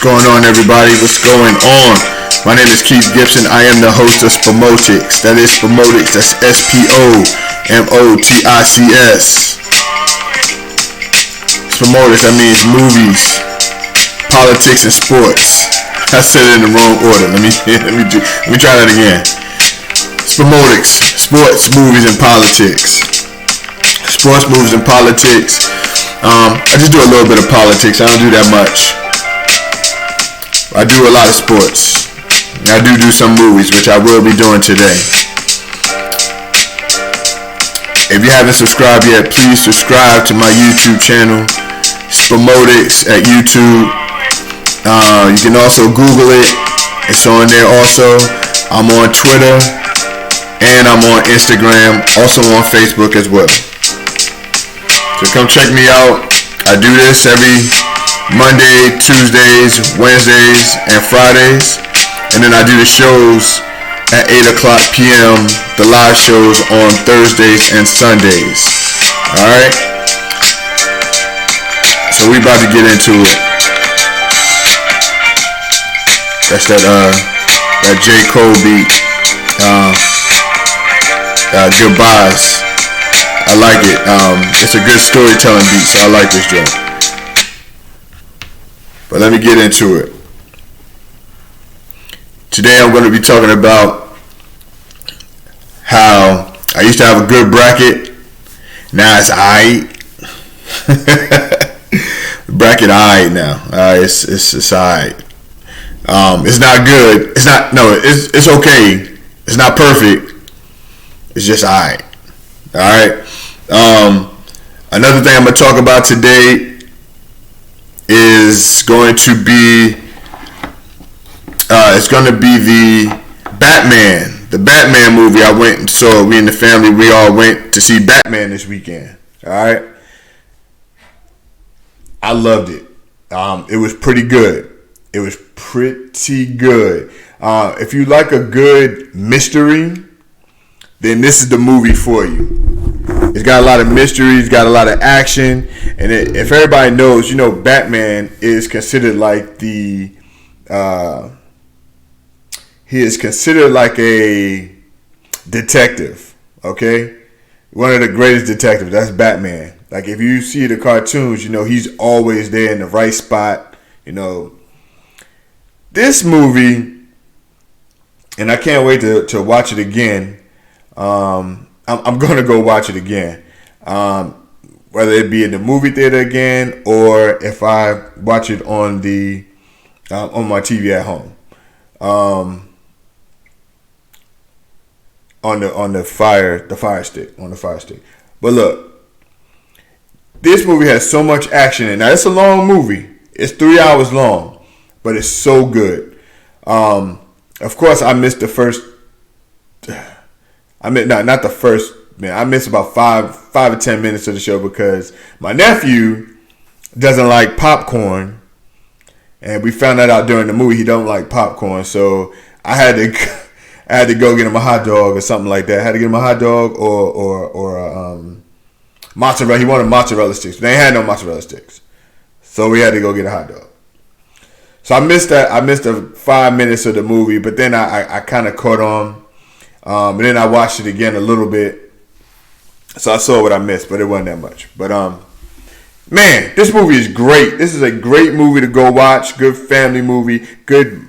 going on, everybody? What's going on? My name is Keith Gibson. I am the host of Spomotics. That is Spomotics. That's Spomotics. Spomotics, that means movies, politics, and sports. I said it in the wrong order. Let me try that again. Spomotics, sports, movies, and politics. Sports, movies, and politics. I just do a little bit of politics. I don't do that much. I do a lot of sports. I do some movies, which I will be doing today. If you haven't subscribed yet, please subscribe to my YouTube channel, Spomotics at YouTube. You can also Google it. It's on there also. I'm on Twitter and I'm on Instagram, also on Facebook as well. So come check me out. I do this every Monday, Tuesdays, Wednesdays, and Fridays. And then I do the shows at 8 o'clock p.m., the live shows on Thursdays and Sundays. Alright? So we about to get into it. That's that J. Cole beat. Goodbyes. I like it. It's a good storytelling beat, so I like this joint. But let me get into it. Today I'm going to be talking about how I used to have a good bracket. Now it's aight. Bracket aight now. It's aight. It's not good. It's okay. It's not perfect. It's just aight. Alright. Another thing I'm going to talk about today is going to be the Batman movie. I went and saw. We in the family, we all went to see Batman this weekend. Alright. I loved it. It was pretty good. If you like a good mystery, then this is the movie for you. It's got a lot of mystery. It's got a lot of action. And if everybody knows, Batman is considered like he is considered like a detective. Okay? One of the greatest detectives. That's Batman. Like if you see the cartoons, he's always there in the right spot. This movie, and I can't wait to watch it again. I'm going to go watch it again. Whether it be in the movie theater again or if I watch it on my TV at home. On the fire stick. But look, this movie has so much action in it. Now it's a long movie. It's 3 hours long, but it's so good. Of course, I missed the first. Not the first. Man, I missed about 5 or 10 minutes of the show because my nephew doesn't like popcorn, and we found that out during the movie. He don't like popcorn, so I had to go get him a hot dog or something like that. I had to get him a hot dog or mozzarella. He wanted mozzarella sticks. They ain't had no mozzarella sticks, so we had to go get a hot dog. So I missed that. I missed the 5 minutes of the movie, but then I kind of caught on. And then I watched it again a little bit. So I saw what I missed, but it wasn't that much. But man, this movie is great. This is a great movie to go watch. Good family movie. Good,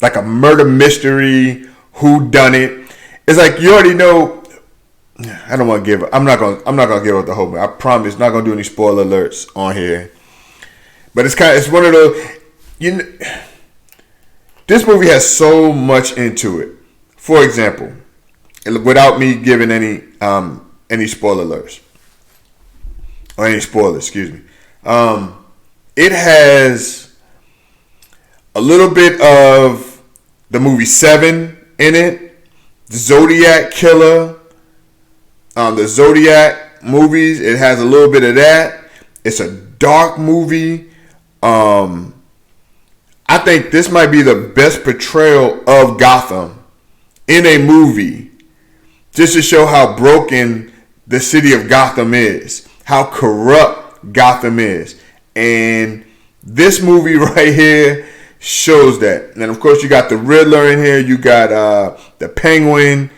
like a murder mystery. Who done it? It's like you already know. I don't want to give. I'm not gonna give up the whole movie. I promise. Not gonna do any spoiler alerts on here. But it's one of those. This movie has so much into it. For example, without me giving any spoiler alerts or any spoilers, excuse me, it has a little bit of the movie Seven in it, the Zodiac Killer, the Zodiac movies. It has a little bit of that. It's a dark movie. I think this might be the best portrayal of Gotham in a movie, just to show how broken the city of Gotham is, how corrupt Gotham is. And this movie right here shows that. And of course, you got the Riddler in here. You got the Penguin,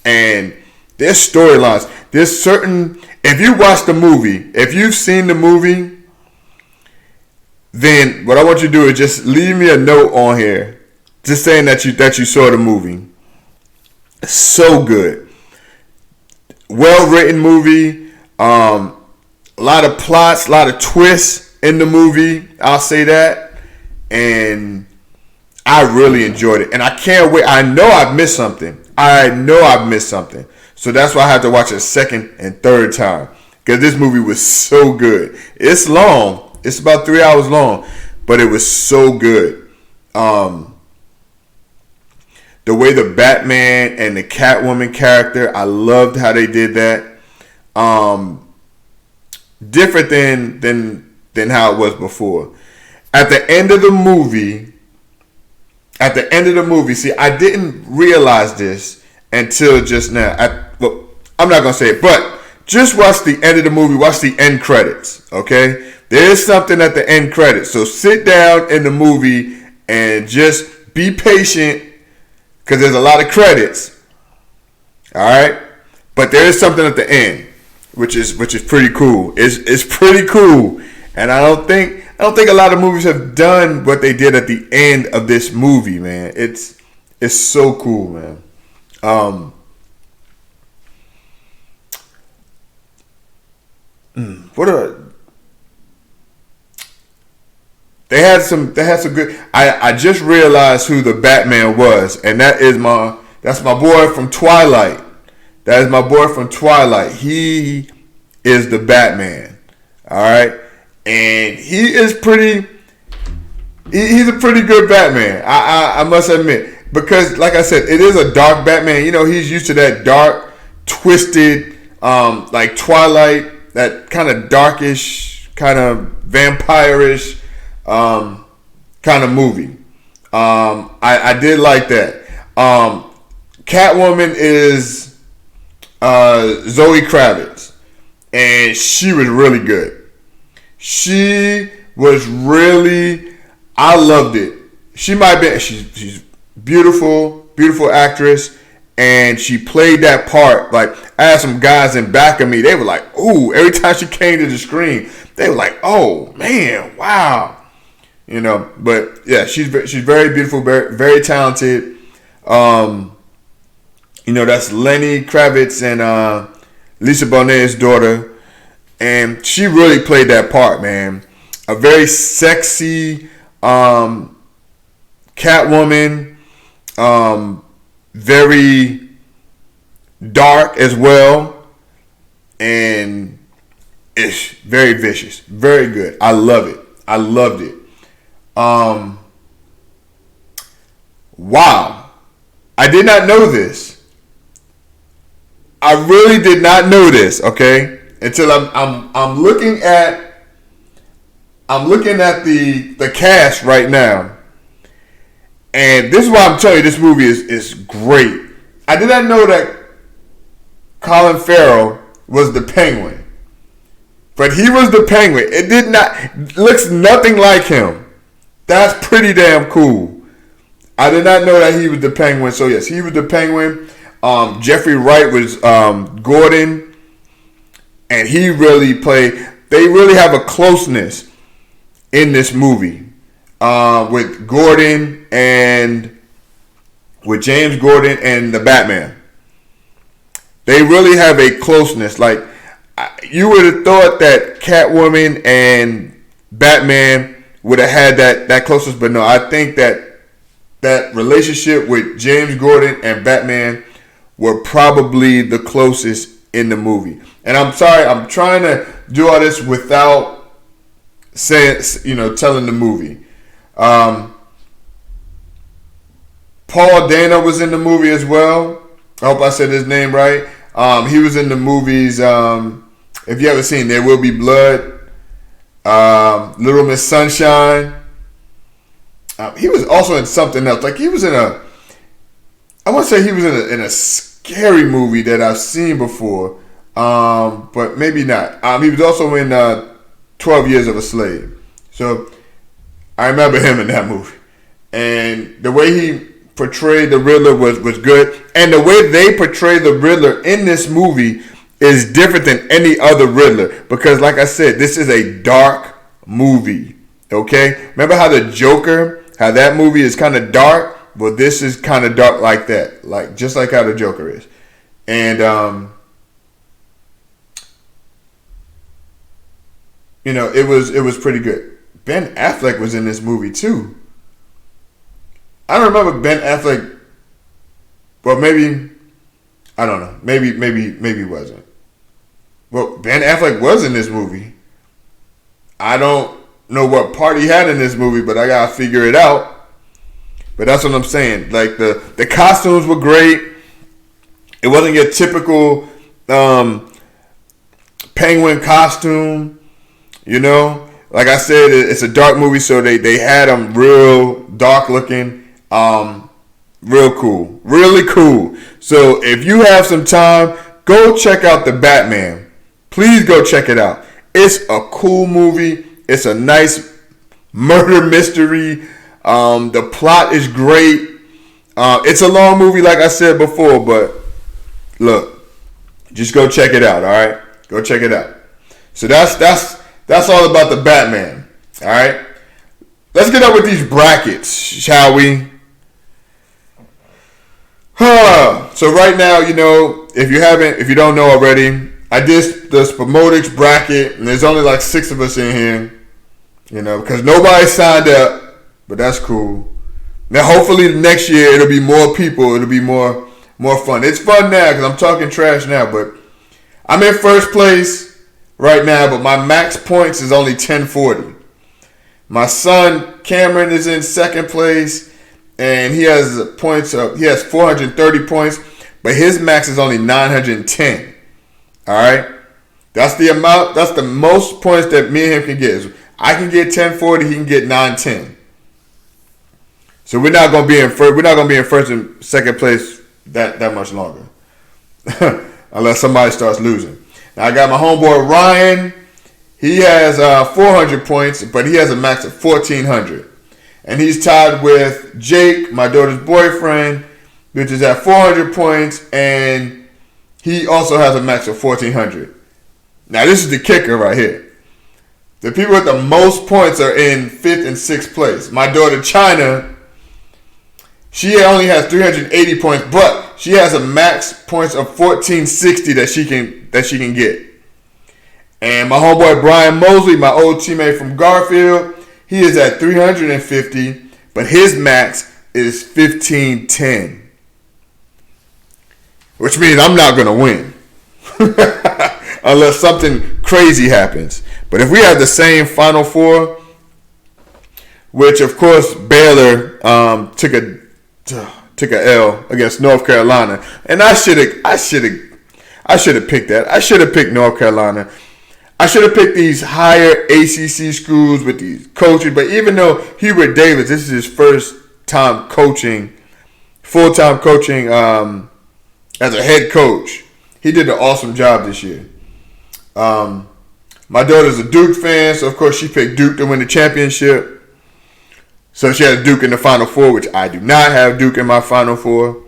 and there's storylines. There's certain. If you watch the movie, if you've seen the movie, then what I want you to do is just leave me a note on here, just saying that you saw the movie. So good, well written movie. A lot of plots, a lot of twists in the movie. I'll say that, and I really enjoyed it, and I can't wait. I know I've missed something. So that's why I have to watch it a second and third time, because this movie was so good. It's long. It's about 3 hours long, but it was so good. The way the Batman and the Catwoman character, I loved how they did that. Different than how it was before. At the end of the movie, see, I didn't realize this until just now. I'm not gonna say it, but just watch the end of the movie. Watch the end credits. Okay, there is something at the end credits. So sit down in the movie and just be patient, because there's a lot of credits. All right, but there is something at the end, which is pretty cool. It's pretty cool, and I don't think a lot of movies have done what they did at the end of this movie, man. It's so cool, man. They had some good. I just realized who the Batman was, and that's my boy from Twilight. That is my boy from Twilight. He is the Batman. All right, and he is pretty. He's a pretty good Batman. I must admit, because like I said, it is a dark Batman. You know, he's used to that dark, twisted, like Twilight. That kind of darkish, kind of vampire-ish kind of movie. I did like that. Catwoman is Zoe Kravitz, and she was really good. I loved it. She's beautiful actress. And she played that part. Like, I had some guys in back of me. They were like, ooh, every time she came to the screen, they were like, oh, man, wow. You know, but yeah, she's very beautiful, very, very talented. You know, that's Lenny Kravitz and Lisa Bonet's daughter. And she really played that part, man. A very sexy Catwoman. Very dark as well, and it's very vicious, very good. I love it. I loved it. Wow, I did not know this. I really did not know this. Okay, until I'm looking at the cast right now. And this is why I'm telling you, this movie is great. I did not know that Colin Farrell was the Penguin. But he was the Penguin. Looks nothing like him. That's pretty damn cool. I did not know that he was the Penguin. So yes, he was the Penguin. Jeffrey Wright was Gordon. And he really played. They really have a closeness in this movie. With Gordon and with James Gordon and the Batman. They really have a closeness. Like, you would have thought that Catwoman and Batman would have had that closeness, but no, I think that relationship with James Gordon and Batman were probably the closest in the movie. And I'm sorry, I'm trying to do all this without telling the movie. Paul Dano was in the movie as well. I hope I said his name right. He was in the movies. If you haven't seen There Will Be Blood, Little Miss Sunshine. He was also in something else. Like, he was in I want to say he was in a scary movie that I've seen before, but maybe not. He was also in 12 Years of a Slave. So I remember him in that movie. and the way he portrayed the Riddler was good. And the way they portray the Riddler in this movie is different than any other Riddler. Because like I said, this is a dark movie. Okay? Remember how the Joker, how that movie is kind of dark? Well, this is kind of dark like that. Like just like how the Joker is. And it was pretty good. Ben Affleck was in this movie too. I don't remember Ben Affleck. Well, maybe I don't know. Maybe he wasn't. Well, Ben Affleck was in this movie. I don't know what part he had in this movie, but I gotta figure it out. But that's what I'm saying. Like the costumes were great. It wasn't your typical penguin costume. Like I said, it's a dark movie, so they had them real dark looking, real cool, really cool. So if you have some time, go check out The Batman. Please go check it out. It's a cool movie. It's a nice murder mystery. The plot is great. It's a long movie, like I said before, but look, just go check it out. All right, go check it out. So that's all about The Batman. All right, let's get up with these brackets, shall we? So right now, if you don't know already, I did the Spomotics bracket, and there's only like 6 of us in here, because nobody signed up, but that's cool. Now, hopefully next year it'll be more people, it'll be more fun. It's fun now because I'm talking trash now, but I'm in first place right now, but my max points is only 1040. My son Cameron is in second place, and he has 430 points, but his max is only 910. All right, that's the amount. That's the most points that me and him can get. I can get 1040. He can get 910. So we're not gonna be in first. We're not gonna be in first and second place that much longer, unless somebody starts losing. Now I got my homeboy Ryan. He has 400 points, but he has a max of 1400, and he's tied with Jake, my daughter's boyfriend, which is at 400 points, and he also has a max of 1400. Now this is the kicker right here. The people with the most points are in 5th and 6th place. My daughter China, she only has 380 points, but she has a max points of 1460 that she can get. And my homeboy Brian Mosley, my old teammate from Garfield, he is at 350, but his max is 1510. Which means I'm not going to win. Unless something crazy happens. But if we have the same Final Four, which of course Baylor took a L against North Carolina, and I should have picked that. I should have picked North Carolina. I should have picked these higher ACC schools with these coaches. But even though Hubert Davis, this is his first time coaching, full-time coaching as a head coach, he did an awesome job this year. My daughter's a Duke fan, so of course she picked Duke to win the championship. So she has Duke in the Final Four, which I do not have Duke in my Final Four.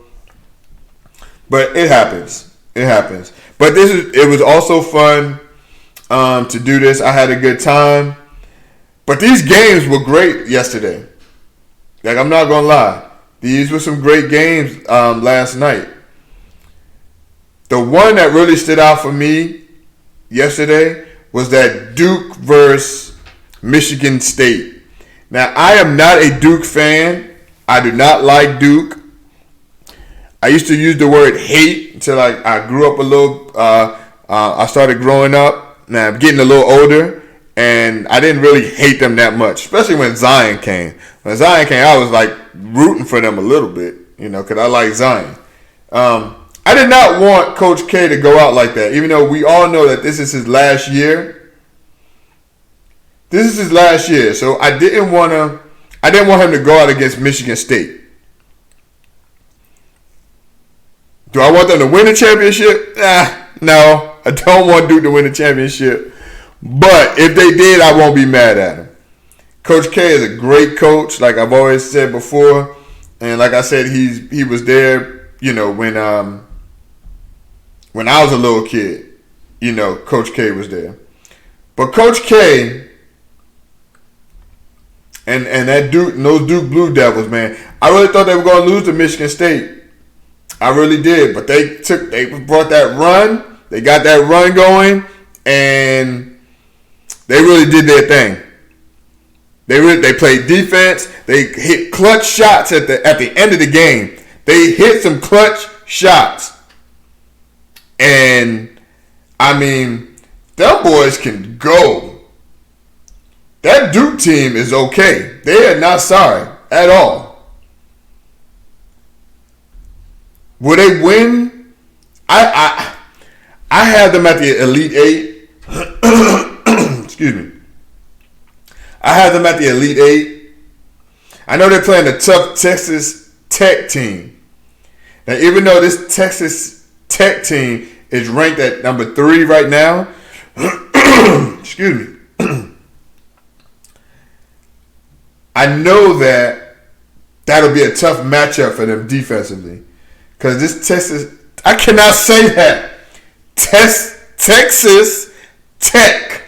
But it happens. It happens. But it was also fun to do this. I had a good time. But these games were great yesterday. Like, I'm not gonna lie. These were some great games last night. The one that really stood out for me yesterday was that Duke versus Michigan State. Now, I am not a Duke fan. I do not like Duke. I used to use the word hate until I grew up a little. I started growing up. Now, I'm getting a little older, and I didn't really hate them that much, especially when Zion came. When Zion came, I was like rooting for them a little bit, because I like Zion. I did not want Coach K to go out like that, even though we all know that this is his last year. This is his last year, so I didn't want him to go out against Michigan State. Do I want them to win the championship? No, I don't want Duke to win the championship. But if they did, I won't be mad at them. Coach K is a great coach, like I've always said before, and like I said, he was there, when I was a little kid, Coach K was there. But Coach K and that Duke, those Duke Blue Devils, man, I really thought they were going to lose to Michigan State. I really did, but they brought that run, they got that run going, and they really did their thing. They played defense. They hit clutch shots at the end of the game. They hit some clutch shots. And, I mean, them boys can go. That Duke team is okay. They are not sorry at all. Will they win? I have them at the Elite Eight. Excuse me. I have them at the Elite Eight. I know they're playing a tough Texas Tech team. Now, even though this Texas Tech team is ranked at number 3 right now, excuse me, I know that'll be a tough matchup for them defensively. Because this Texas, I cannot say that. Texas Tech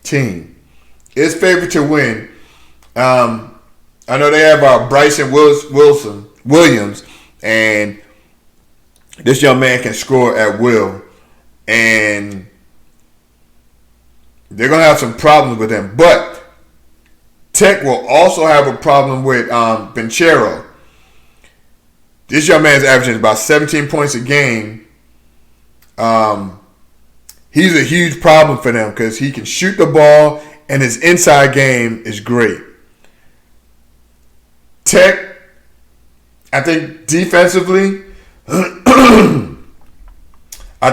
team is favored to win. I know they have Bryson Williams, and this young man can score at will, and they're gonna have some problems with him. But Tech will also have a problem with Benchero. This young man's averaging about 17 points a game. He's a huge problem for them because he can shoot the ball. And his inside game is great. Tech, I think defensively, I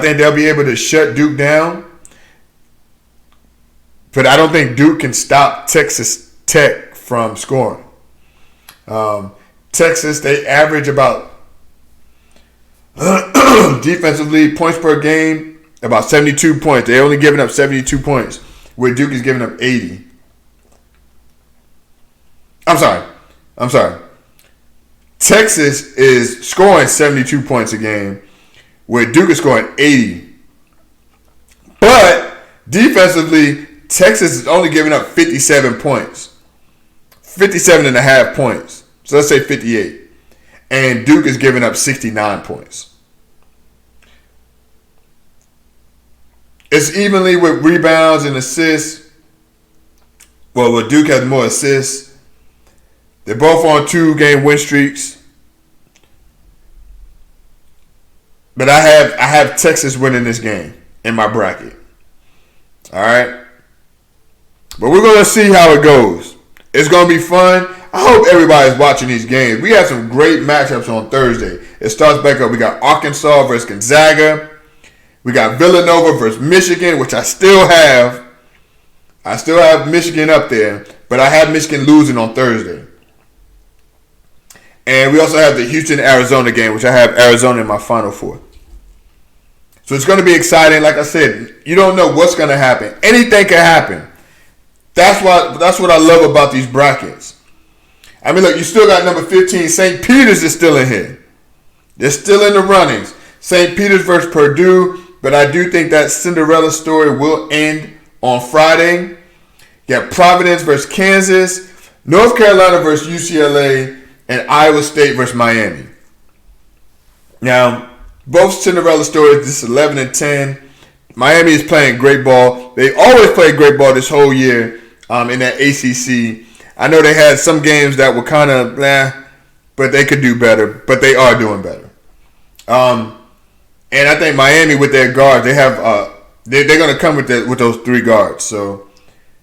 think they'll be able to shut Duke down. But I don't think Duke can stop Texas Tech from scoring. Texas, they average about, defensively, points per game, about 72 points. They're only giving up 72 points. Where Duke is giving up 80. I'm sorry. Texas is scoring 72 points a game, where Duke is scoring 80. But defensively, Texas is only giving up 57 points. 57 and a half points. So let's say 58. And Duke is giving up 69 points. It's evenly with rebounds and assists. Well, Duke has more assists. They're both on 2-game win streaks. But I have Texas winning this game in my bracket. All right? But we're going to see how it goes. It's going to be fun. I hope everybody's watching these games. We have some great matchups on Thursday. It starts back up. We got Arkansas versus Gonzaga. We got Villanova versus Michigan, which I still have. I still have Michigan up there, but I have Michigan losing on Thursday. And we also have the Houston-Arizona game, which I have Arizona in my Final Four. So it's going to be exciting. Like I said, you don't know what's going to happen. Anything can happen. That's what I love about these brackets. I mean, look, you still got number 15. St. Peter's is still in here. They're still in the runnings. St. Peter's versus Purdue. But I do think that Cinderella story will end on Friday. You got Providence versus Kansas, North Carolina versus UCLA, and Iowa State versus Miami. Now, both Cinderella stories, this is 11 and 10. Miami is playing great ball. They always played great ball this whole year in that ACC. I know they had some games that were kind of but they could do better. But they are doing better. And I think Miami with their guards, they have they're going to come with those 3 guards. So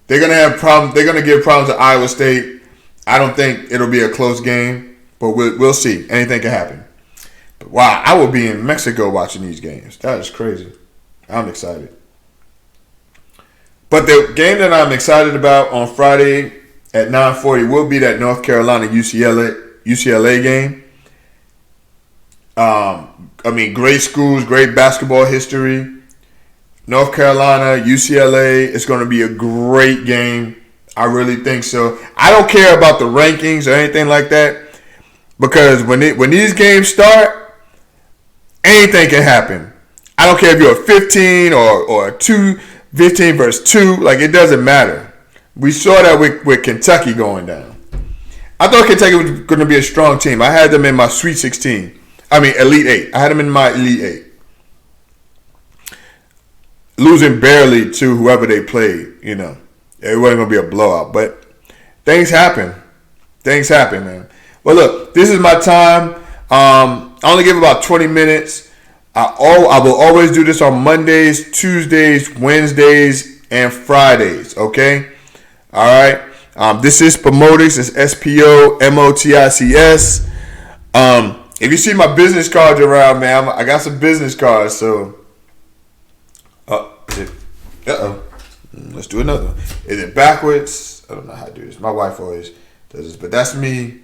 they're going to have problems. They're going to give problems to Iowa State. I don't think it'll be a close game, but we'll see. Anything can happen. But wow, I will be in Mexico watching these games. That is crazy. I'm excited. But the game that I'm excited about on Friday at 9:40 will be that North Carolina UCLA game. I mean, great schools, great basketball history. North Carolina, UCLA, it's going to be a great game. I really think so. I don't care about the rankings or anything like that because when these games start, anything can happen. I don't care if you're a 15 or a 2, 15 versus 2. Like, it doesn't matter. We saw that with Kentucky going down. I thought Kentucky was going to be a strong team. I had them in my Sweet 16. I mean, Elite 8. I had them in my Elite 8. Losing barely to whoever they played, It wasn't going to be a blowout. But things happen. Things happen, man. Well, look, this is my time. I only give about 20 minutes. I will always do this on Mondays, Tuesdays, Wednesdays, and Fridays, okay? All right? This is Spomotics. It's SPOMOTICS. If you see my business cards around, man, I got some business cards, so... Let's do another one. Is it backwards? I don't know how to do this. My wife always does this, but that's me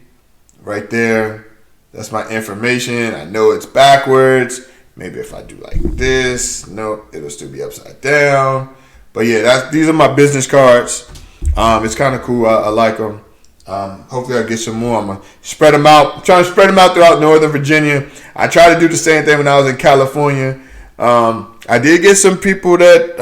right there. That's my information. I know it's backwards. Maybe if I do like this, no, it'll still be upside down. But yeah, these are my business cards. It's kind of cool. I like them. Hopefully I'll get some more. I'm going to spread them out. I'm trying to spread them out throughout Northern Virginia. I tried to do the same thing when I was in California. I did get some people that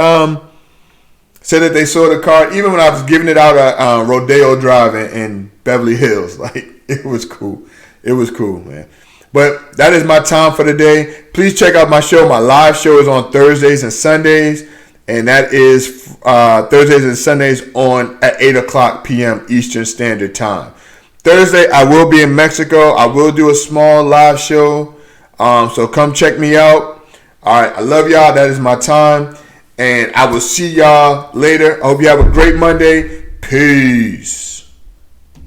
said that they saw the card, even when I was giving it out at Rodeo Drive in Beverly Hills. Like, it was cool. It was cool, man. But that is my time for the day. Please check out my show. My live show is on Thursdays and Sundays. And that is Thursdays and Sundays at 8 o'clock p.m. Eastern Standard Time. Thursday, I will be in Mexico. I will do a small live show. So come check me out. All right, I love y'all. That is my time. And I will see y'all later. I hope you have a great Monday. Peace.